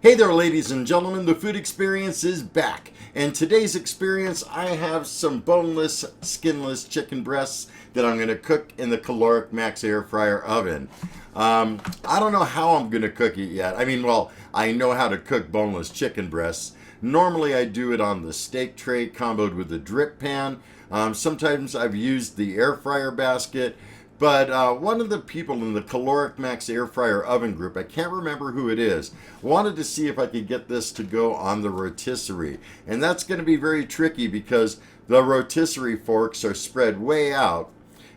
Hey there, ladies and gentlemen, the food experience is back. And today's experience, I have some boneless, skinless chicken breasts that I'm going to cook in the Kalorik Maxx air fryer oven. I don't know how I'm going to cook it yet. I know how to cook boneless chicken breasts. Normally I do it on the steak tray comboed with the drip pan. Sometimes I've used the air fryer basket. But one of the people in the Kalorik Maxx air fryer oven group, I can't remember who it is, wanted to see if I could get this to go on the rotisserie. And that's going to be very tricky because the rotisserie forks are spread way out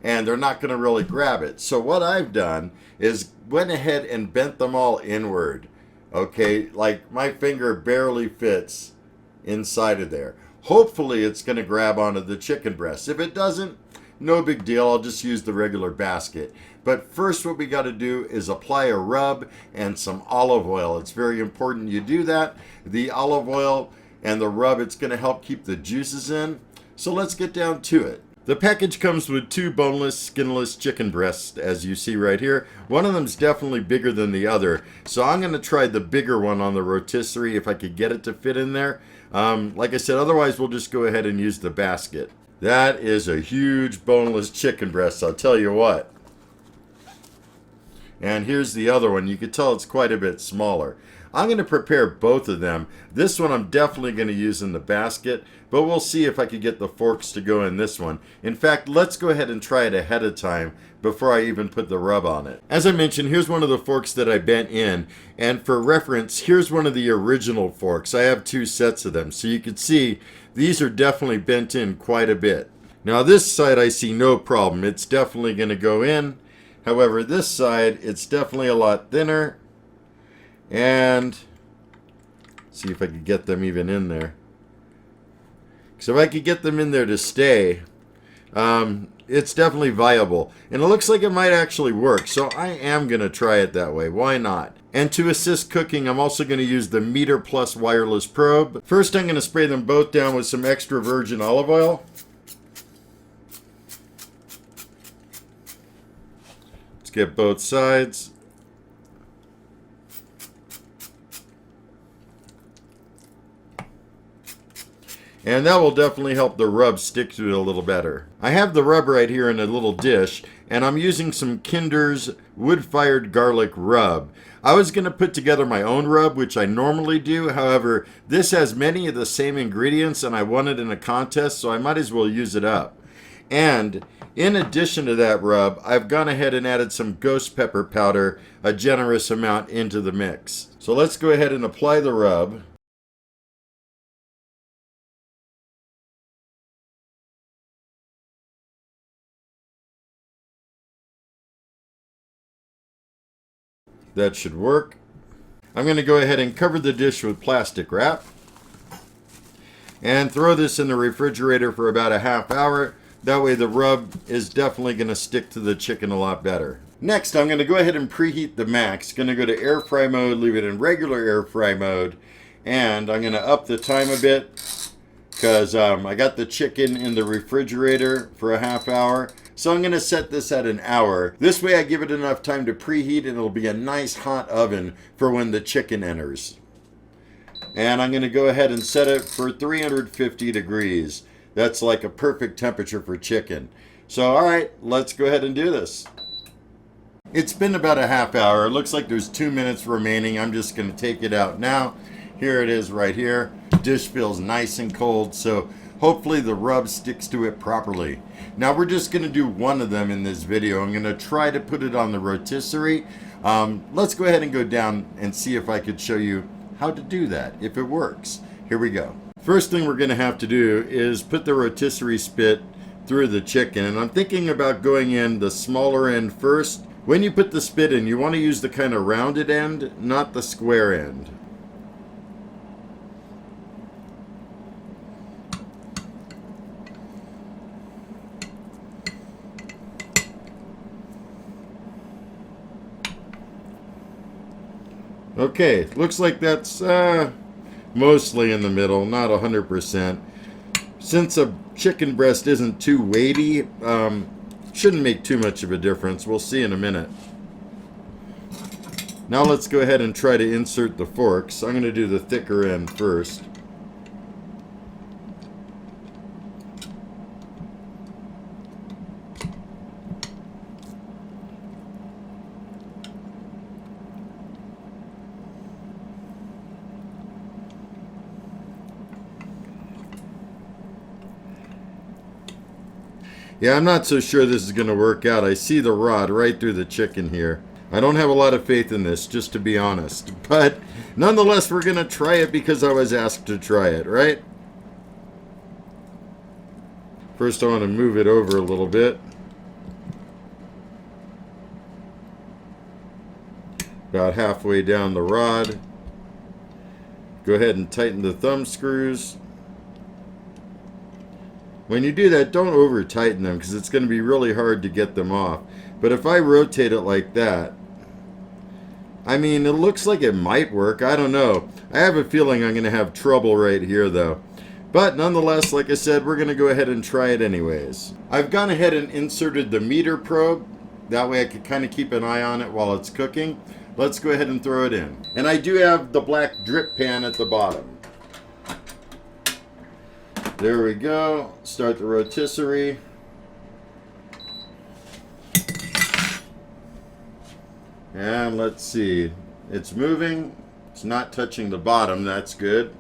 and they're not going to really grab it. So what I've done is went ahead and bent them all inward. Okay, like my finger barely fits inside of there. Hopefully it's going to grab onto the chicken breast. If it doesn't, no big deal, I'll just use the regular basket. But first what we got to do is apply a rub and some olive oil. It's very important you do that. The olive oil and the rub, it's going to help keep the juices in. So let's get down to it. The package comes with 2 boneless, skinless chicken breasts, as you see right here. One of them's definitely bigger than the other. So I'm going to try the bigger one on the rotisserie if I could get it to fit in there. Like I said, otherwise we'll just go ahead and use the basket. That is a huge boneless chicken breast, I'll tell you what. And here's the other one. You can tell it's quite a bit smaller. I'm going to prepare both of them. This one I'm definitely going to use in the basket, but we'll see if I could get the forks to go in this one. In fact, let's go ahead and try it ahead of time before I even put the rub on it. As I mentioned, here's one of the forks that I bent in, and for reference, here's one of the original forks. I have 2 sets of them, so you can see these are definitely bent in quite a bit. Now this side I see no problem. It's definitely going to go in. However, this side, it's definitely a lot thinner. And see if I could get them even in there. So if I could get them in there to stay, it's definitely viable. And it looks like it might actually work. So I am going to try it that way. Why not? And to assist cooking, I'm also going to use the Meter Plus wireless probe. First, I'm going to spray them both down with some extra virgin olive oil. Let's get both sides. And that will definitely help the rub stick to it a little better. I have the rub right here in a little dish, and I'm using some Kinder's wood-fired garlic rub. I was going to put together my own rub, which I normally do. However, this has many of the same ingredients, and I won it in a contest, so I might as well use it up. And in addition to that rub, I've gone ahead and added some ghost pepper powder, a generous amount, into the mix. So let's go ahead and apply the rub. That should work. I'm going to go ahead and cover the dish with plastic wrap and throw this in the refrigerator for about a half hour. That way the rub is definitely going to stick to the chicken a lot better. Next, I'm going to go ahead and preheat the max. Going to go to air fry mode, leave it in regular air fry mode, and I'm going to up the time a bit because I got the chicken in the refrigerator for a half hour. So I'm going to set this at an hour. This way I give it enough time to preheat and it'll be a nice hot oven for when the chicken enters. And I'm going to go ahead and set it for 350 degrees. That's like a perfect temperature for chicken. So alright, let's go ahead and do this. It's been about a half hour. It looks like there's 2 minutes remaining. I'm just going to take it out now. Here it is right here. The dish feels nice and cold, so hopefully the rub sticks to it properly. Now we're just going to do one of them in this video. I'm going to try to put it on the rotisserie. Let's go ahead and go down and see if I could show you how to do that, if it works. Here we go. First thing we're going to have to do is put the rotisserie spit through the chicken. And I'm thinking about going in the smaller end first. When you put the spit in, you want to use the kind of rounded end, not the square end. Okay, looks like that's mostly in the middle, not 100%. Since a chicken breast isn't too weighty, shouldn't make too much of a difference. We'll see in a minute. Now let's go ahead and try to insert the forks. I'm going to do the thicker end first. Yeah, I'm not so sure this is going to work out. I see the rod right through the chicken here. I don't have a lot of faith in this, just to be honest. But nonetheless, we're going to try it because I was asked to try it, right? First, I want to move it over a little bit. About halfway down the rod. Go ahead and tighten the thumb screws. When you do that, don't over tighten them because it's going to be really hard to get them off. But if I rotate it like that, I mean, it looks like it might work. I don't know. I have a feeling I'm going to have trouble right here though. But nonetheless, like I said, we're going to go ahead and try it anyways. I've gone ahead and inserted the meter probe. That way I can kind of keep an eye on it while it's cooking. Let's go ahead and throw it in. And I do have the black drip pan at the bottom. There we go. Start the rotisserie. And let's see. It's moving. It's not touching the bottom. That's good.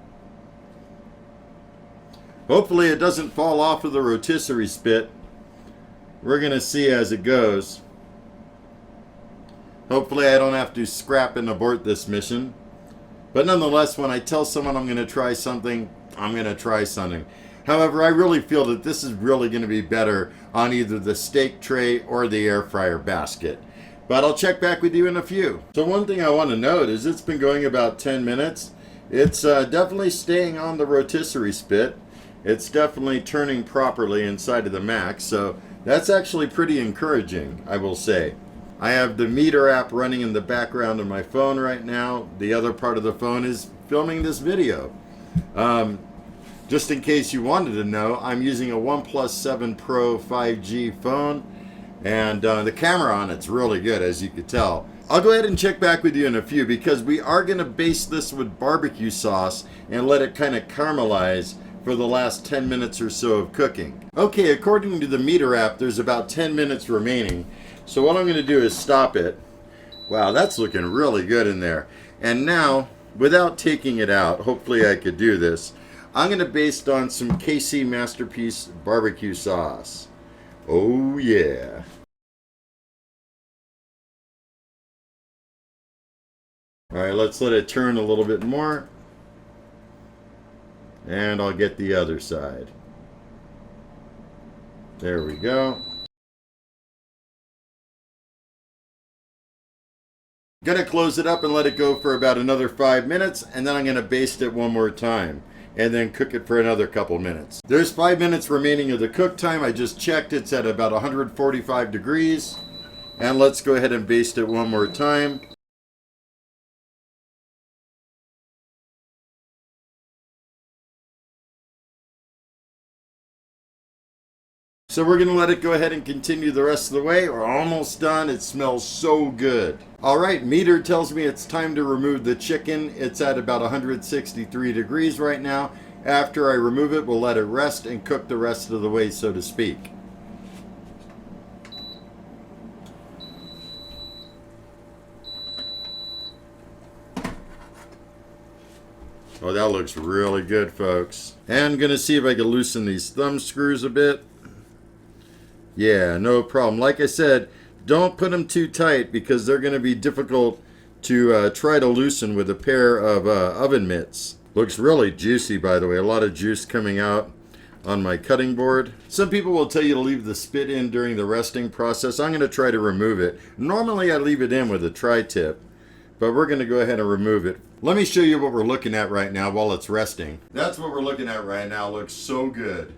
Hopefully it doesn't fall off of the rotisserie spit. We're going to see as it goes. Hopefully I don't have to scrap and abort this mission. But nonetheless, when I tell someone I'm going to try something, I'm going to try something. However, I really feel that this is really going to be better on either the steak tray or the air fryer basket. But I'll check back with you in a few. So one thing I want to note is it's been going about 10 minutes. It's definitely staying on the rotisserie spit. It's definitely turning properly inside of the Max. So that's actually pretty encouraging, I will say. I have the meter app running in the background of my phone right now. The other part of the phone is filming this video. Just in case you wanted to know, I'm using a OnePlus 7 Pro 5G phone, and the camera on it's really good, as you could tell. I'll go ahead and check back with you in a few because we are going to baste this with barbecue sauce and let it kind of caramelize for the last 10 minutes or so of cooking. Okay, according to the meter app, there's about 10 minutes remaining. So what I'm going to do is stop it. Wow, that's looking really good in there. And now, without taking it out, hopefully I could do this, I'm going to baste on some KC Masterpiece barbecue sauce. Oh yeah. Alright, let's let it turn a little bit more. And I'll get the other side. There we go. Gonna close it up and let it go for about another 5 minutes, and then I'm gonna baste it one more time and then cook it for another couple minutes. There's 5 minutes remaining of the cook time. I just checked, it's at about 145 degrees. And let's go ahead and baste it one more time. So we're gonna let it go ahead and continue the rest of the way. We're almost done. It smells so good. All right, meter tells me it's time to remove the chicken. It's at about 163 degrees right now. After I remove it, we'll let it rest and cook the rest of the way, so to speak. Oh, that looks really good, folks. And I'm gonna see if I can loosen these thumb screws a bit. Yeah, no problem. Like I said, don't put them too tight because they're going to be difficult to try to loosen with a pair of oven mitts. Looks really juicy, by the way. A lot of juice coming out on my cutting board. Some people will tell you to leave the spit in during the resting process. I'm going to try to remove it. Normally I leave it in with a tri-tip, but we're going to go ahead and remove it. Let me show you what we're looking at right now while it's resting. That's what we're looking at right now. Looks so good.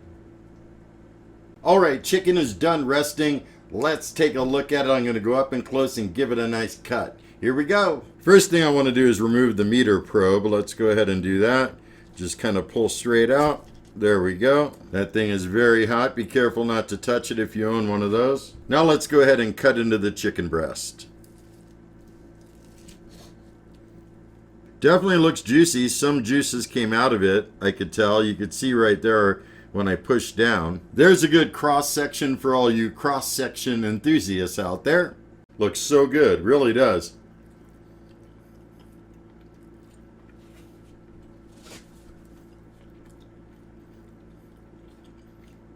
Alright, chicken is done resting. Let's take a look at it. I'm going to go up and close and give it a nice cut. Here we go. First thing I want to do is remove the meter probe. Let's go ahead and do that. Just kind of pull straight out. There we go. That thing is very hot. Be careful not to touch it if you own one of those. Now let's go ahead and cut into the chicken breast. Definitely looks juicy. Some juices came out of it. I could tell. You could see right there when I pushed down. There's a good cross section for all you cross section enthusiasts out there. Looks so good. Really does.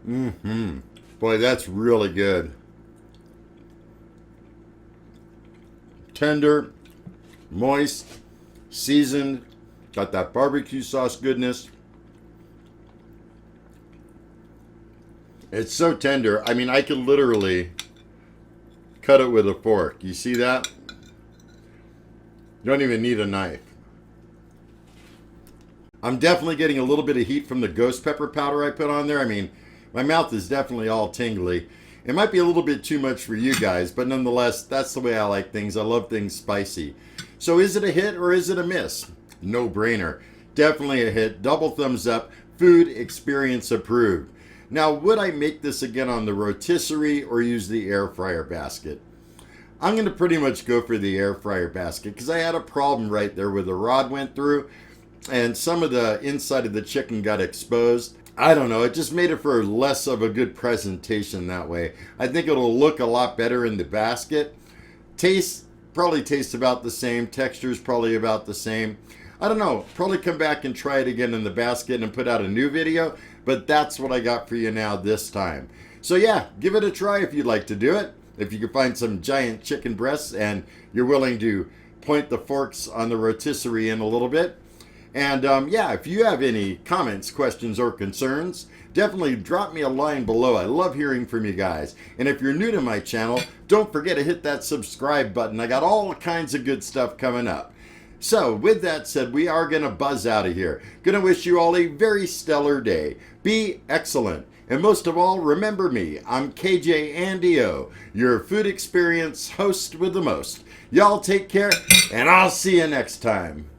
Boy, that's really good. Tender, moist, seasoned, got that barbecue sauce goodness. It's so tender. I mean, I could literally cut it with a fork. You see that? You don't even need a knife. I'm definitely getting a little bit of heat from the ghost pepper powder I put on there. I mean, my mouth is definitely all tingly. It might be a little bit too much for you guys, but nonetheless, that's the way I like things. I love things spicy. So is it a hit or is it a miss? No brainer. Definitely a hit. Double thumbs up. Food experience approved. Now, would I make this again on the rotisserie or use the air fryer basket? I'm going to pretty much go for the air fryer basket because I had a problem right there where the rod went through and some of the inside of the chicken got exposed. I don't know, it just made it for less of a good presentation that way. I think it'll look a lot better in the basket. Taste, probably tastes about the same. Texture's probably about the same. I don't know, probably come back and try it again in the basket and put out a new video, but that's what I got for you now this time. So yeah, give it a try if you'd like to do it. If you can find some giant chicken breasts and you're willing to point the forks on the rotisserie in a little bit. And yeah, if you have any comments, questions, or concerns, definitely drop me a line below. I love hearing from you guys. And if you're new to my channel, don't forget to hit that subscribe button. I got all kinds of good stuff coming up. So with that said, we are going to buzz out of here. Going to wish you all a very stellar day. Be excellent. And most of all, remember me. I'm KJ Andy O, your food experience host with the most. Y'all take care, and I'll see you next time.